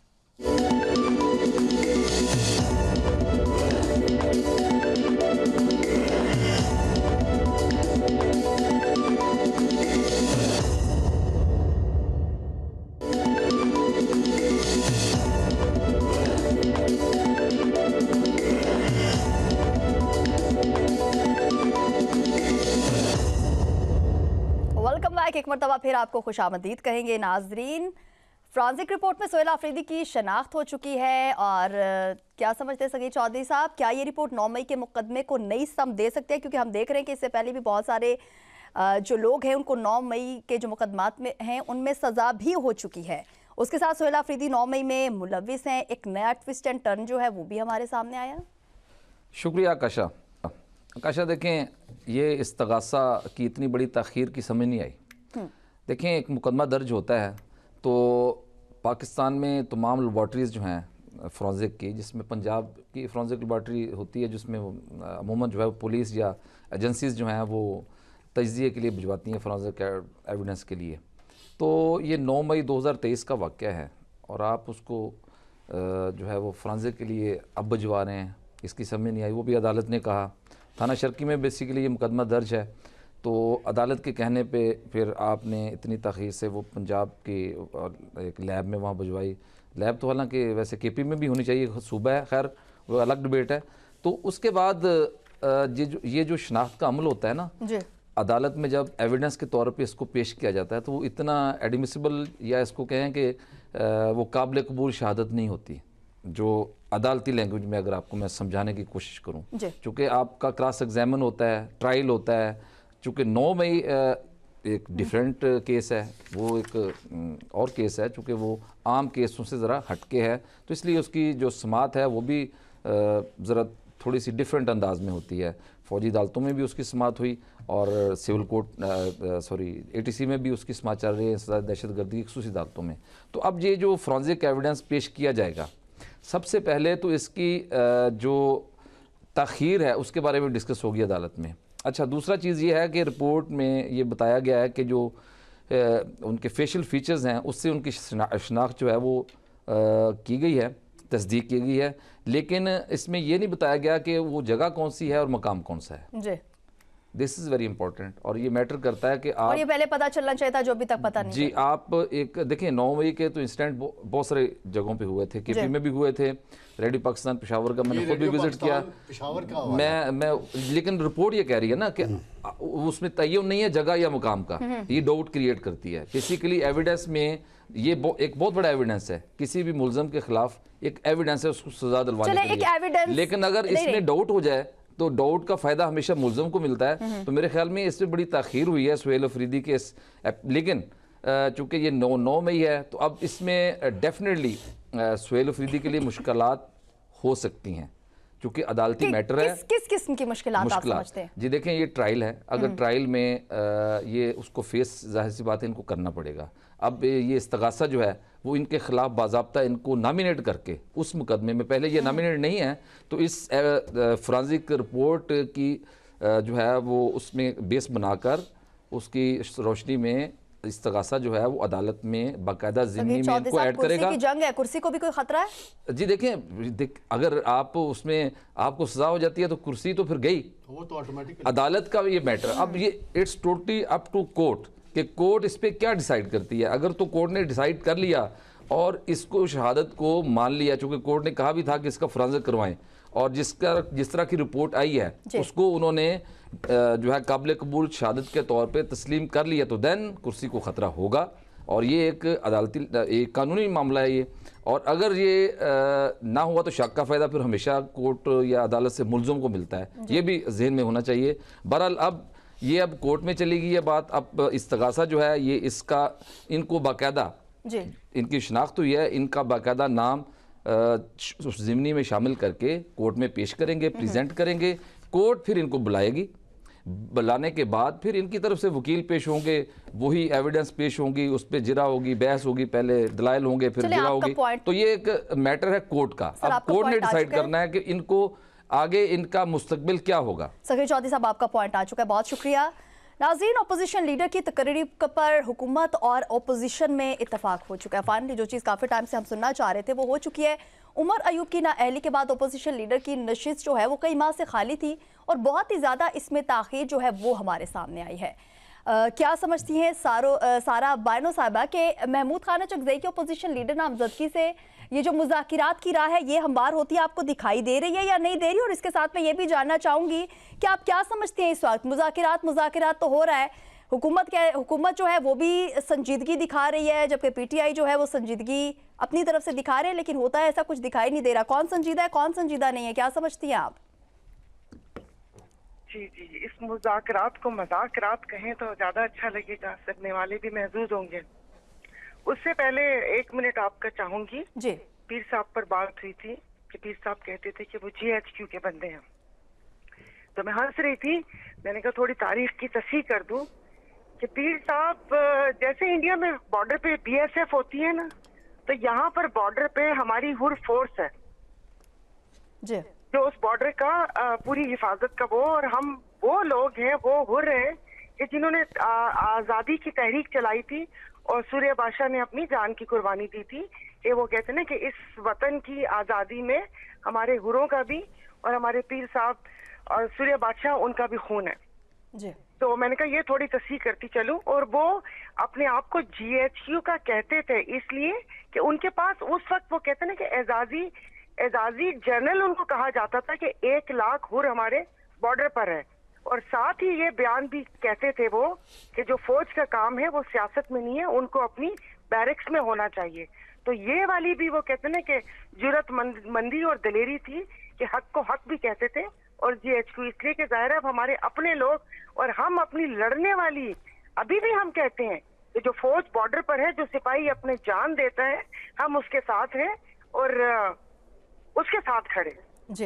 वेलकम बैक, एक मरतबा फिर आपको खुशामदीद कहेंगे। नाजरीन, फ्रांसिक रिपोर्ट में सोहेल अफरीदी की शनाख्त हो चुकी है, और क्या समझते हैं सगीर चौधरी साहब, क्या ये रिपोर्ट 9 मई के मुकदमे को नई सम दे सकते हैं? क्योंकि हम देख रहे हैं कि इससे पहले भी बहुत सारे जो लोग हैं उनको 9 मई के जो मुकदमात में हैं उनमें सज़ा भी हो चुकी है। उसके साथ सोहेल अफरीदी 9 मई में मुलव्विस हैं। एक नया ट्विस्ट एंड टर्न जो है वो भी हमारे सामने आया। शुक्रिया आकाशा। आकाशा देखें, ये इस्तगासा की इतनी बड़ी ताख़ीर की समझ नहीं आई। देखें, एक मुकदमा दर्ज होता है तो पाकिस्तान में तमाम लेबॉर्ट्रीज़ जो हैं फ़ॉरेंसिक की, जिसमें पंजाब की फ़ॉरेंसिक लेबॉर्ट्री होती है, जिसमें अमूमन जो है पुलिस या एजेंसीज़ जो हैं वो तज्ज़िये के लिए भिजवाती हैं फ़ॉरेंसिक एविडेंस के लिए। तो ये 9 मई 2023 का वाक़या है और आप उसको जो है वो फ़ॉरेंसिक के लिए अब भिजवा रहे हैं, इसकी समझ नहीं आई। वो भी अदालत ने कहा, थाना शर्की में बेसिकली ये मुकदमा दर्ज है, तो अदालत के कहने पे फिर आपने इतनी ताख़ीर से वो पंजाब की एक लैब में वहाँ भिजवाई। लैब तो हालांकि वैसे केपी में भी होनी चाहिए, सूबा है, खैर वो अलग डिबेट है। तो उसके बाद ये जो शनाख्त का अमल होता है ना जी, अदालत में जब एविडेंस के तौर पे इसको पेश किया जाता है तो वो इतना एडमिसिबल या इसको कहें कि वो काबिल कबूल शहादत नहीं होती, जो अदालती लैंग्वेज में अगर आपको मैं समझाने की कोशिश करूँ। चूँकि आपका क्रॉस एग्जामिन होता है, ट्रायल होता है, चूँकि 9 मई एक डिफरेंट केस है, वो एक और केस है, चूँकि वो आम केसों से ज़रा हटके है, तो इसलिए उसकी जो समात है वो भी ज़रा थोड़ी सी डिफरेंट अंदाज में होती है। फ़ौजी अदालतों में भी उसकी समात हुई और सिविल कोर्ट ATC में भी उसकी समात चल रही है, दहशतगर्दी की खुसूसी अदालतों में। तो अब ये जो फ़ॉरेंसिक एविडेंस पेश किया जाएगा, सबसे पहले तो इसकी जो ताख़ीर है उसके बारे में डिस्कस होगी अदालत में। अच्छा, दूसरा चीज़ ये है कि रिपोर्ट में ये बताया गया है कि जो उनके फेशियल फीचर्स हैं उससे उनकी शनाख्त जो है वो की गई है। तस्दीक की गई है, लेकिन इसमें ये नहीं बताया गया कि वो जगह कौन सी है और मकाम कौन सा है। जी, दिस इज़ वेरी इंपॉर्टेंट और ये मैटर करता है कि और आप ये पहले पता चलना चाहिए था जो अभी तक पता नहीं जी आप एक देखिए 9 मई के तो इंसिडेंट बहुत सारे जगहों पे हुए थे, केपी में भी हुए थे, रेडियो पाकिस्तान पेशावर का मैंने खुद भी विजिट किया। पेशावर का मैं लेकिन रिपोर्ट ये कह रही है ना कि उसमें तय्युन नहीं है जगह या मुकाम का, ये डाउट क्रिएट करती है। बेसिकली एविडेंस में ये एक बहुत बड़ा एविडेंस है, किसी भी मुलजम के खिलाफ एक एविडेंस है, उसको सजा दिलवाने के लिए। लेकिन अगर इसमें डाउट हो जाए तो डाउट का फायदा हमेशा मुलजम को मिलता है। तो मेरे ख्याल में इसमें बड़ी ताखीर हुई है सुहेल अफरीदी के लेकिन चूंकि ये 9 मई है तो अब इसमें डेफिनेटली सुहेल अफरीदी के लिए मुश्किलात हो सकती हैं, क्योंकि अदालती मैटर है। किस किस्म की मुश्किलात आप समझते हैं? जी देखें, ये ट्रायल है, अगर ट्रायल में ये उसको फेस, जाहिर सी बात है इनको करना पड़ेगा। अब ये इस्तगासा जो है वो इनके खिलाफ बाज़ाब्ता इनको नॉमिनेट करके उस मुकदमे में, पहले ये नॉमिनेट नहीं है तो इस फोरेंसिक रिपोर्ट की जो है वो उसमें बेस बनाकर उसकी रोशनी में इस्तगासा जो है वो अदालत में बाकायदा ज़िम्नी में इनको ऐड करेगा। की जंग है, कुर्सी को भी कोई खतरा है? जी देखें, अगर आप उसमें आपको सजा हो जाती है तो कुर्सी तो फिर गई, वो तो ऑटोमेटिक अदालत का ये मैटर। अब ये it's totally up to court कि कोर्ट इस पर क्या डिसाइड करती है। अगर तो कोर्ट ने डिसाइड कर लिया और इसको शहादत को मान लिया, चूँकि कोर्ट ने कहा भी था कि इसका फोरेंसिक करवाएं, और जिस तरह की रिपोर्ट आई है उसको उन्होंने जो है काबिल कबूल शहादत के तौर पे तस्लीम कर लिया, तो देन कुर्सी को ख़तरा होगा। और ये एक अदालती एक कानूनी मामला है ये, और अगर ये ना हुआ तो शक का फ़ायदा फिर हमेशा कोर्ट या अदालत से मुलज़म को मिलता है, ये भी जहन में होना चाहिए। बहरहाल अब कोर्ट में चली गई है बात। अब इस्तगासा जो है ये इसका इनको बाकायदा इनकी शनाख्त हुई है, इनका बाकायदा नाम ज़िमनी में शामिल करके कोर्ट में पेश करेंगे, प्रेजेंट करेंगे। कोर्ट फिर इनको बुलाएगी, बुलाने के बाद फिर इनकी तरफ से वकील पेश होंगे, वही एविडेंस पेश होंगी, उस पर जिरा होगी, बहस होगी, पहले दलाइल होंगे, फिर जिरा होगी। तो ये एक मैटर है कोर्ट का। अब कोर्ट ने डिसाइड करना है कि इनको आगे इनका मुस्तकबिल क्या होगा। सखी चौधरी साहब, आपका पॉइंट आ चुका है, बहुत शुक्रिया। नाज़रीन, अपोजिशन लीडर की तकरीर पर हुकूमत और अपोजिशन में इत्तफाक हो चुका है। फाइनली जो चीज़ काफ़ी टाइम से हम सुनना चाह रहे थे वो हो चुकी है। उमर अयूब की नाअहली के बाद अपोजिशन लीडर की नशिस्त जो है वो कई माह से खाली थी और बहुत ही ज़्यादा इसमें ताख़ीर जो है वो हमारे सामने आई है। क्या समझती हैं सारा बानो साहिबा के महमूद खान चकजई के अपोजिशन लीडर नामजदगी से ये जो मुज़ाकिरात की राह है ये हमवार होती है, आपको दिखाई दे रही है या नहीं दे रही? और इसके साथ मैं ये भी जानना चाहूँगी कि आप क्या समझते हैं इस वक्त मुज़ाकिरात तो हो रहा है, हुकूमत जो है वो भी संजीदगी दिखा रही है, जबकि पीटीआई जो है वो संजीदगी अपनी तरफ से दिखा रहे हैं, लेकिन होता है ऐसा कुछ दिखाई नहीं दे रहा। कौन संजीदा है, कौन संजीदा नहीं है, क्या समझती हैं आप? जी, इस मुज़ाकरात को मज़ाकरात कहें तो ज्यादा अच्छा लगेगा, सुनने वाले भी महसूस होंगे। उससे पहले 1 मिनट आपका चाहूंगी जी। पीर साहब पर बात हुई थी कि पीर साहब कहते थे कि वो GHQ के बंदे हैं, तो मैं हंस रही थी। मैंने कहा थोड़ी तारीख की तस्हीह कर दूं कि पीर साहब जैसे इंडिया में बॉर्डर पे BSF होती है ना, तो यहाँ पर बॉर्डर पे हमारी हुर फोर्स है जी, जो उस बॉर्डर का पूरी हिफाजत का और हम वो लोग हैं, वो हुर हैं कि जिन्होंने आज़ादी की तहरीक चलाई थी और सूर्य बादशाह ने अपनी जान की कुर्बानी दी थी। कि वो कहते हैं ना कि इस वतन की आज़ादी में हमारे हुरों का भी और हमारे पीर साहब और सूर्य बादशाह उनका भी खून है जी। तो मैंने कहा ये थोड़ी तस्हीह करती चलूं। और वो अपने आप को GHQ का कहते थे इसलिए कि उनके पास उस वक्त वो कहते ना कि एजाजी जनरल उनको कहा जाता था कि 1 लाख हुर हमारे बॉर्डर पर है। और साथ ही ये बयान भी कहते थे वो कि जो फौज का काम है वो सियासत में नहीं है, उनको अपनी बैरक्स में होना चाहिए। तो ये वाली भी वो कहते ना कि जुर्रतमंदी और दलेरी थी कि हक को हक भी कहते थे। और GHQ इसलिए कि जाहिर है अब हमारे अपने लोग और हम अपनी लड़ने वाली अभी भी हम कहते हैं कि जो फौज बॉर्डर पर है, जो सिपाही अपने जान देता है, हम उसके साथ हैं और उसके साथ खड़े जी।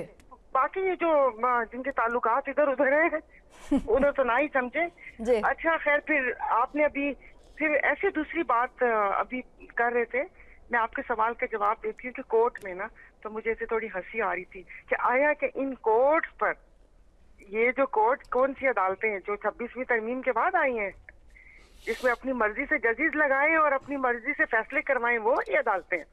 बाकी ये जो जिनके ताल्लुकात इधर उधर है उन्हें तो ना ही समझे। अच्छा खैर, फिर आपने अभी फिर ऐसी दूसरी बात अभी कर रहे थे, मैं आपके सवाल का जवाब देती हूँ कि कोर्ट में ना तो मुझे ऐसे थोड़ी हंसी आ रही थी कि आया कि इन कोर्ट्स पर ये जो कोर्ट कौन सी अदालतें हैं जो 26वीं तरमीम के बाद आई हैं जिसमें अपनी मर्जी से जजेस लगाएं और अपनी मर्जी से फैसले करवाएं, वो ये अदालतें हैं।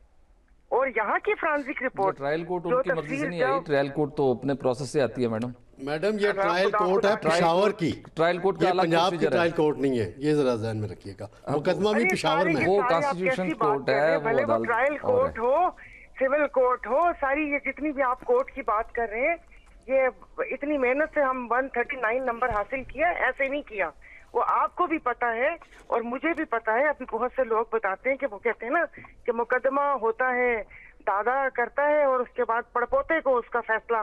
और यहाँ की फ्रांसिक रिपोर्ट ट्रायल कोर्ट उनकी मर्जी से नहीं आई, ट्रायल कोर्ट तो अपने प्रोसेस से आती है मैडम। मैडम ये ट्रायल कोर्ट है पेशावर की, ट्रायल कोर्ट का ये अलग पंजाब की प्रोसीजर ट्रायल है। कोर्ट नहीं है, ये जरा ध्यान में रखिएगा। मुकदमा भी पेशावर में है। वो कॉन्स्टिट्यूशन कोर्ट है, वो भले वो अदालत ट्रायल और कोर्ट हो, सिविल कोर्ट हो, सारी ये जितनी भी आप कोर्ट की बात कर रहे हैं, ये इतनी मेहनत से हम 139 नंबर हासिल किया, ऐसे नहीं किया। वो आपको भी पता है और मुझे भी पता है। अभी बहुत से लोग बताते हैं कि वो कहते हैं ना कि मुकदमा होता है, दादा करता है और उसके बाद पड़पोते को उसका फैसला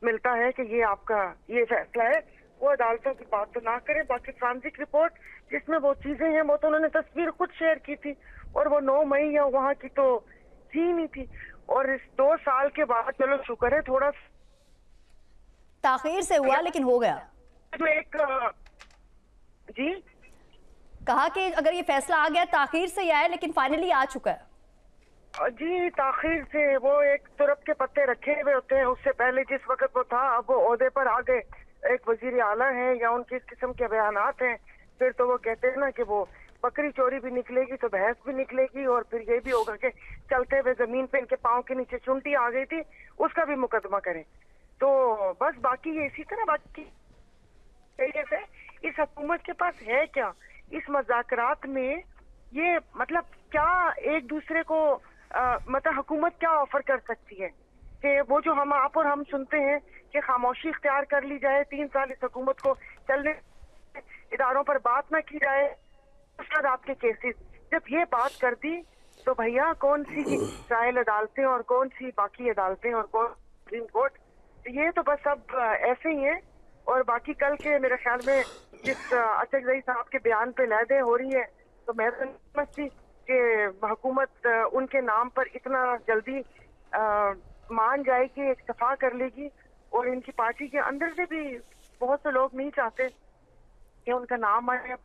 मिलता है कि ये आपका ये फैसला है। वो अदालतों की बात तो ना करें। बाकी फ्रांसिक रिपोर्ट जिसमें वो चीजें हैं, वो तो उन्होंने तस्वीर खुद शेयर की थी और वो 9 मई या वहाँ की तो थी नहीं थी। और इस 2 साल के बाद चलो शुक्र है थोड़ा ताखीर से हुआ लेकिन हो गया। जो एक जी कहा कि अगर ये फैसला आ गया ताखीर से ही आया लेकिन फाइनली आ चुका है। जी ताखीर से, वो एक तुरप के पत्ते रखे हुए होते हैं। उससे पहले जिस वक्त वो था, अब वो ओहदे पर आ गए, एक वजीर आला है या उनकी इस किस्म के बयानात हैं, फिर तो वो कहते हैं ना कि वो बकरी चोरी भी निकलेगी तो भैंस भी निकलेगी। और फिर ये भी होगा कि चलते हुए जमीन पे इनके पाँव के नीचे चुंटी आ गई थी, उसका भी मुकदमा करें। तो बस बाकी ये इसी तरह बाकी से इस हुकूमत के पास है क्या इस मज़ाकरात में, ये मतलब क्या एक दूसरे को मतलब हुकूमत क्या ऑफर कर सकती है कि वो जो हम आप और हम सुनते हैं कि खामोशी इख्तियार कर ली जाए, 3 साल इस हुकूमत को चलने, इदारों पर बात ना की जाए, उसके बाद आपके केसेस। जब ये बात कर दी तो भैया कौन सी ट्रायल अदालतें और कौन सी बाकी अदालतें और कौन सुप्रीम कोर्ट, ये तो बस अब ऐसे ही है। और बाकी कल के मेरे ख्याल में जिस अचक रई साहब के बयान पे लहदे हो रही है, तो मैं तो नहीं समझती कि हुकूमत उनके नाम पर इतना जल्दी मान जाएगी, इक्तफा कर लेगी। और इनकी पार्टी के अंदर से भी बहुत से लोग नहीं चाहते कि उनका नाम आए।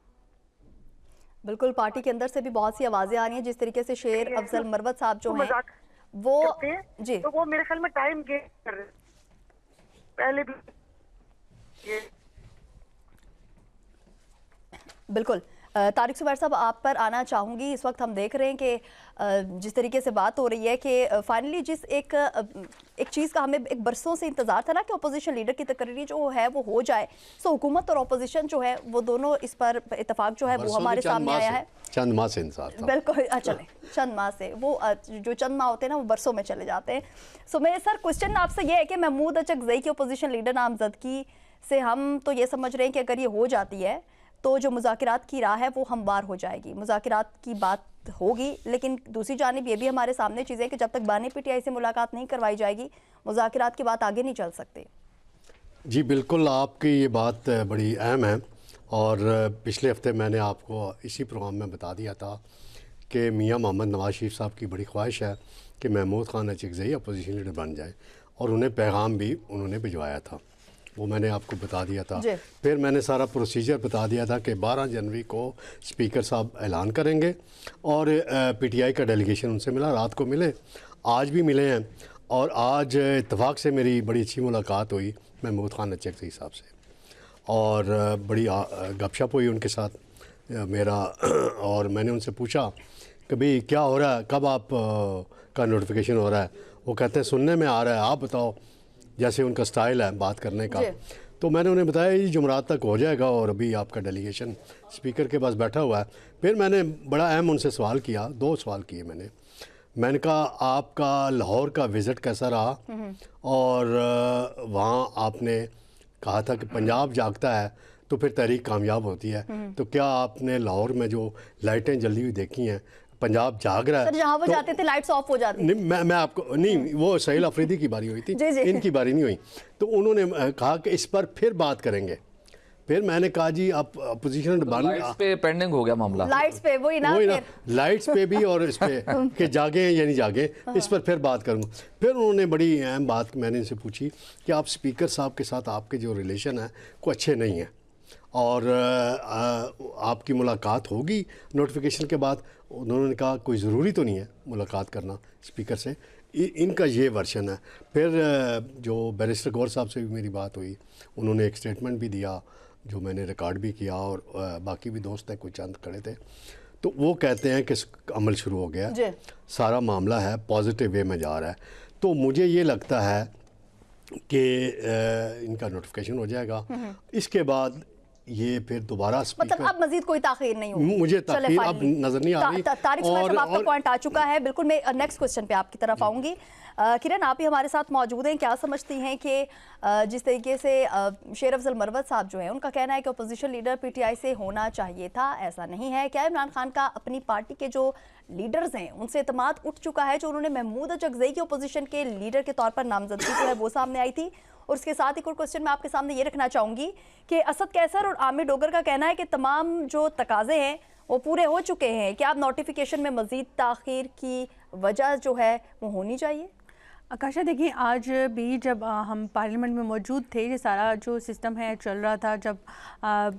बिल्कुल, पार्टी के अंदर से भी बहुत सी आवाजें आ रही हैं। जिस तरीके से शेर अफजल मरवत साहब जो हैं वो जी, तो वो मेरे ख्याल में टाइम गेन कर रहे पहले भी ये। बिल्कुल तारिक सुबैर साहब आप पर आना चाहूँगी। इस वक्त हम देख रहे हैं कि जिस तरीके से बात हो रही है कि फाइनली जिस एक चीज़ का हमें एक बरसों से इंतज़ार था ना कि अपोजिशन लीडर की तकरीर जो है वो हो जाए, सो हुकूमत और अपोजिशन जो है वो दोनों इस पर इतफाक जो है वो हमारे सामने आया है। चंद माह से इंतजार था। बिल्कुल, चले चंद माह से, वो जो चंद माह होते हैं ना वो बरसों में चले जाते हैं। सो मेरे सर क्वेश्चन आपसे ये है कि महमूद अचकज़ई की अपोजिशन लीडर नामजदगी से हम तो ये समझ रहे हैं कि अगर ये हो जाती है तो जो मुज़ाकरात की राह है वो हमवार हो जाएगी, मुज़ाकरात की बात होगी। लेकिन दूसरी जानिब ये भी हमारे सामने चीज़ है कि जब तक बानी पीटीआई से मुलाकात नहीं करवाई जाएगी मुज़ाकरात की बात आगे नहीं चल सकती। जी बिल्कुल, आपकी ये बात बड़ी अहम है। और पिछले हफ्ते मैंने आपको इसी प्रोग्राम में बता दिया था कि मियां मोहम्मद नवाज शरीफ साहब की बड़ी ख्वाहिश है कि महमूद खान अचकज़ई अपोजिशन लीडर बन जाए, और उन्हें पैगाम भी उन्होंने भिजवाया था, वो मैंने आपको बता दिया था। फिर मैंने सारा प्रोसीजर बता दिया था कि 12 जनवरी को स्पीकर साहब ऐलान करेंगे और पीटीआई का डेलीगेशन उनसे मिला, रात को मिले, आज भी मिले हैं। और आज इत्तेफाक से मेरी बड़ी अच्छी मुलाकात हुई महमूद खान अचकज़ई साहब से और बड़ी गपशप हुई उनके साथ मेरा। और मैंने उनसे पूछा कि भाई क्या हो रहा है, कब आप का नोटिफिकेशन हो रहा है। वो कहते हैं सुनने में आ रहा है, आप बताओ, जैसे उनका स्टाइल है बात करने का। तो मैंने उन्हें बताया ये जुमरात तक हो जाएगा और अभी आपका डेलीगेशन स्पीकर के पास बैठा हुआ है। फिर मैंने बड़ा अहम उनसे सवाल किया, 2 सवाल किए मैंने कहा आपका लाहौर का विज़िट कैसा रहा, और वहाँ आपने कहा था कि पंजाब जागता है तो फिर तहरीक कामयाब होती है, तो क्या आपने लाहौर में जो लाइटें जली हुई देखी हैं, पंजाब जाग रहा है? सर जहाँ वो तो जाते थे लाइट्स ऑफ हो जाती नहीं, मैं आपको नहीं, वो सहील अफरीदी की बारी हुई थी, इनकी बारी नहीं हुई। तो उन्होंने कहा कि इस पर फिर बात करेंगे। फिर मैंने कहा जी आप अपोजिशन लाइट्स पे पेंडिंग हो गया मामला, लाइट्स पे वही ना लाइट्स पे भी और इस पे कि जागे या नहीं जागे, इस पर फिर बात करूँगा। फिर उन्होंने बड़ी अहम बात मैंने इनसे पूछी कि आप स्पीकर साहब के साथ आपके जो रिलेशन है वो अच्छे नहीं हैं और आपकी मुलाकात होगी नोटिफिकेशन के बाद। उन्होंने कहा कोई ज़रूरी तो नहीं है मुलाकात करना स्पीकर से, इनका ये वर्शन है। फिर जो बैरिस्टर गौर साहब से भी मेरी बात हुई, उन्होंने एक स्टेटमेंट भी दिया जो मैंने रिकॉर्ड भी किया, और बाकी भी दोस्त हैं कुछ चंद खड़े थे। तो वो कहते हैं कि अमल शुरू हो गया, जी। सारा मामला है पॉजिटिव वे में जा रहा है। तो मुझे ये लगता है कि इनका नोटिफिकेशन हो जाएगा, इसके बाद ये फिर दोबारा मतलब अब मजीद कोई ताखीर नहीं होगी। मुझे चले ताखीर फाइनली। अब नजर नहीं आ रही। तारिक सुमैर साहब, आपका पॉइंट आ चुका है। बिल्कुल, मैं नेक्स्ट क्वेश्चन पे आपकी तरफ आऊंगी। किरण, आप ही हमारे साथ मौजूद हैं। क्या समझती हैं कि जिस तरीके से शेर अफजल मरवत साहब जो हैं, उनका कहना है कि अपोजिशन लीडर पीटीआई से होना चाहिए था, ऐसा नहीं है। क्या इमरान खान का अपनी पार्टी के जो लीडर्स हैं उनसे एतमाद उठ चुका है, जो उन्होंने महमूद अचकज़ई की अपोजिशन के लीडर के तौर पर नामजदगी जो है वो सामने आई थी? और उसके साथ एक और क्वेश्चन मैं आपके सामने ये रखना चाहूँगी कि असद कैसर और आमिर डोगर का कहना है कि तमाम जो तकाजे हैं वो पूरे हो चुके हैं। क्या अब नोटिफिकेशन में मज़ीद ताख़ीर की वजह जो है वो होनी चाहिए? आकाशा, देखिए आज भी जब हम पार्लियामेंट में मौजूद थे, ये सारा जो सिस्टम है चल रहा था, जब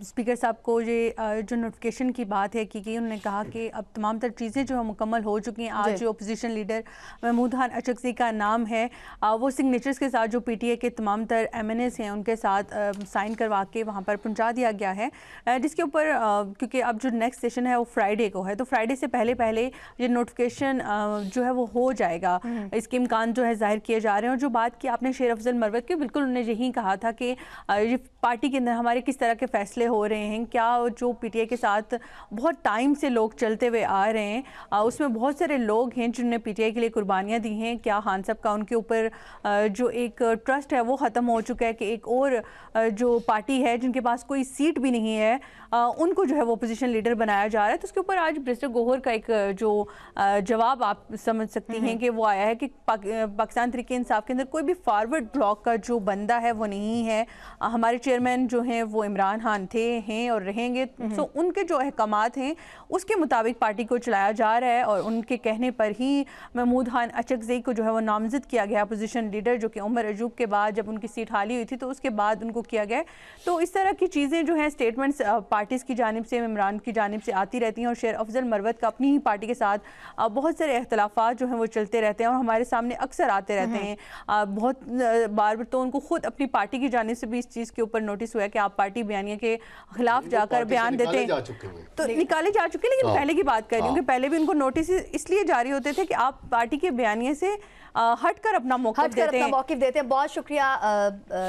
स्पीकर साहब को ये जो नोटिफिकेशन की बात है की गई, उन्होंने कहा कि अब तमाम तर चीज़ें जो है मुकम्मल हो चुकी हैं। आज जो अपोजिशन लीडर महमूद खान अचकज़ई का नाम है, वो सिग्नेचर्स के साथ जो पीटीआई के तमाम तर एमएनएस हैं उनके साथ साइन करवा के वहाँ पर पहुँचा दिया गया है, जिसके ऊपर क्योंकि अब जो नेक्स्ट सेशन है वो फ्राइडे को है, तो फ्राइडे से पहले पहले ये नोटिफिकेशन जो है वो हो जाएगा। इसके इम्कान जो है जाहिर किए जा रहे हैं। और जो बात की आपने शेर अफजल मरवत की, बिल्कुल उन्होंने यही कहा था कि ये पार्टी के अंदर हमारे किस तरह के फैसले हो रहे हैं, क्या जो पीटीआई के साथ बहुत टाइम से लोग चलते हुए आ रहे हैं, उसमें बहुत सारे लोग हैं जिन्होंने पीटीआई के लिए कुर्बानियाँ दी हैं। क्या खान साहब का उनके ऊपर जो एक ट्रस्ट है वो ख़त्म हो चुका है कि एक और जो पार्टी है जिनके पास कोई सीट भी नहीं है, उनको जो है वो अपोजिशन लीडर बनाया जा रहा है। तो उसके ऊपर आज बैरिस्टर गौहर का एक जो जवाब आप समझ सकती हैं कि वो आया है कि पाकिस्तान तहरीक इंसाफ के अंदर कोई भी फॉरवर्ड ब्लॉक का जो बंदा है वो नहीं है। हमारे चेयरमैन जो हैं वो इमरान खान थे, हैं और रहेंगे। सो उनके जो अहकामात हैं उसके मुताबिक पार्टी को चलाया जा रहा है, और उनके कहने पर ही महमूद खान अचकज़ई को जो है वो नामजद किया गया अपोजिशन लीडर, जो कि उमर अजूब के बाद जब उनकी सीट खाली हुई थी तो उसके बाद उनको किया गया। तो इस तरह की चीज़ें जो हैं स्टेटमेंट्स पार्टीज़ की जानिब से, इमरान की जानिब से आती रहती हैं, और शेर अफजल मरवत का अपनी ही पार्टी के साथ बहुत सारे इख्तलाफात जो हैं वो चलते रहते हैं और हमारे सामने अक्सर आते रहते हैं। बहुत बार तो उनको खुद अपनी पार्टी की जानिब से भी इस चीज़ के ऊपर नोटिस हुआ है कि आप पार्टी बयानिया के खिलाफ जाकर बयान देते हैं, तो निकाले जा चुके हैं। लेकिन पहले की बात कर रही हूँ कि पहले भी उनको नोटिस इसलिए जारी होते थे कि आप पार्टी के बयानिए से हटकर अपना मौक़िफ़ देते हैं। बहुत शुक्रिया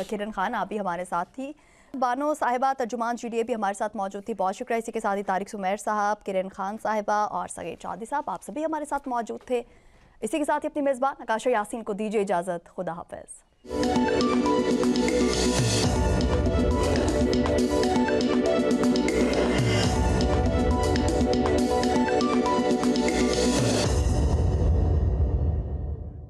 किरण खान, आप भी हमारे साथ थी। बानो साहिबा तर्जुमान GDA भी हमारे साथ मौजूद थी, बहुत शुक्रिया। इसी के साथ ही तारिक सुमैर साहब, किरण खान साहिबा और सगीर चौधरी साहब, आप सभी हमारे साथ मौजूद थे। इसी के साथ ही अपनी मेज़बान आकाशा यासीन को दीजिए इजाज़त। खुदा हाफ़िज़।